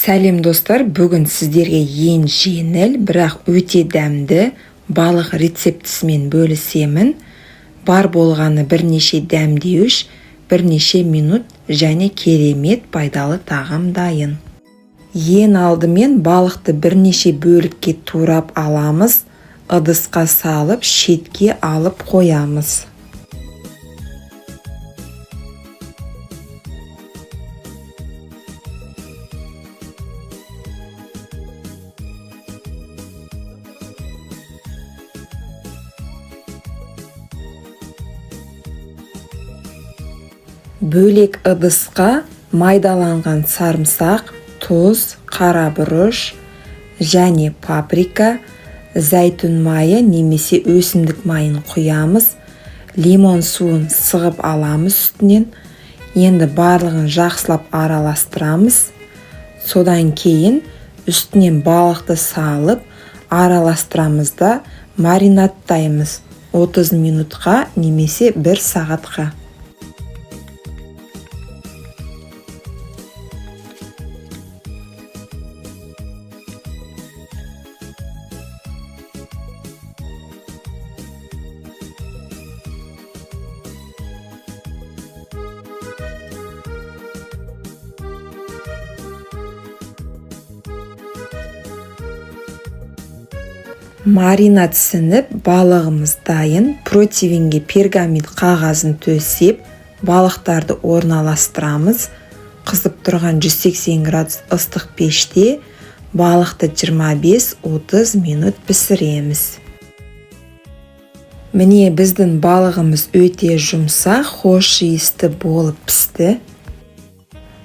Сәлем достар, бүгін сіздерге ең жеңіл, бірақ өте дәмді балық рецептісімен бөлісемін. Бар болғаны бірнеше дәмдеуіш, бірнеше минут және керемет пайдалы тағам дайын. Ең алдымен балықты бірнеше бөлікке турап аламыз, ыдысқа салып, шетке алып қоямыз. Бөлек ыдысқа майдаланған сарымсақ, тұз, қара бұрыш және паприка, зәйтүн майы немесе өсімдік майын құямыз. Лимон суын сығып аламыз үстінен. Енді барлығын жақсылап араластырамыз. Содан кейін үстінен балықты салып араластырамыз да маринадтаймыз 30 минутқа немесе 1 сағатқа. Маринад сініп, балығымыз дайын. Противенге пергамент қағазын төсеп, балықтарды орналастырамыз. Қызып тұрған 180 градус ыстық пеште балықты 25-30 минут пісіреміз. Міне біздің балығымыз өте жұмсақ, хош иісті болып пісті.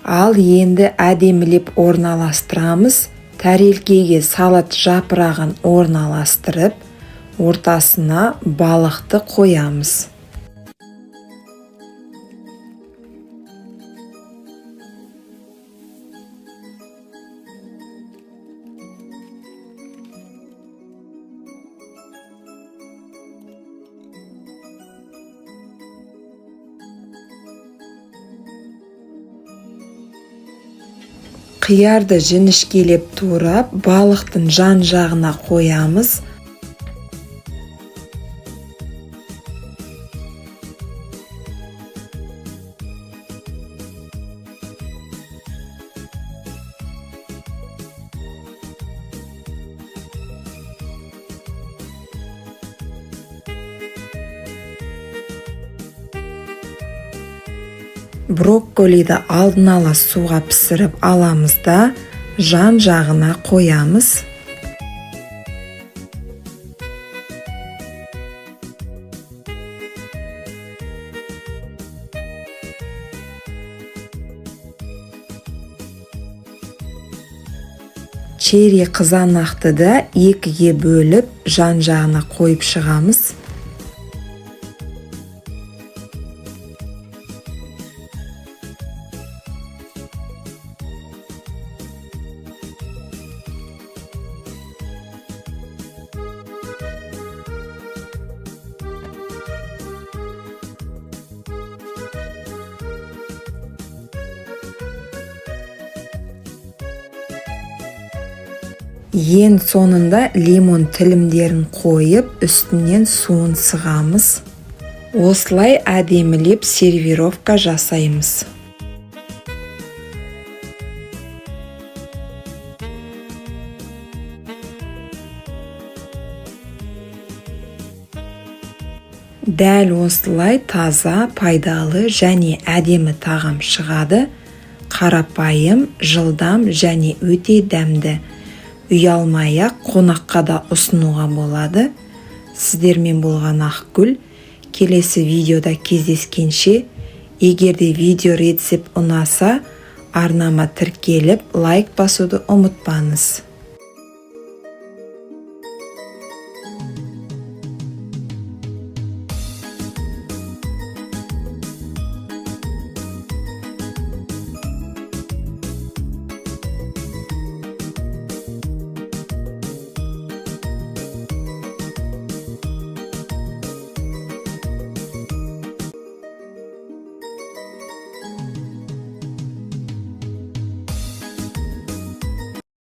Ал енді әдемілеп орналастырамыз. Тәрелкеге салат жапырағын орналастырып, ортасына балықты қоямыз. Қиярды жіңішкелеп турап, балықтың жан-жағына қоямыз. Брокколиді алдын ала суға пісіріп аламыз да жан-жағына қоямыз. Черри қызанақты да екіге бөліп жан-жағына қойып шығамыз. Ең соңында лимон тілімдерін қойып, үстінен суын сығамыз. Осылай әдемілеп сервировка жасаймыз. Дәл осылай таза, пайдалы және әдемі тағам шығады. Қарапайым, жылдам және өте дәмді. Ұялмай-ақ қонаққа да ұсынуға болады. Сіздермен болған Ақгүл. Келесі видеода кездескенше, егерде видео рецепт ұнаса, арнама тіркеліп, лайк басуды ұмытпаңыз.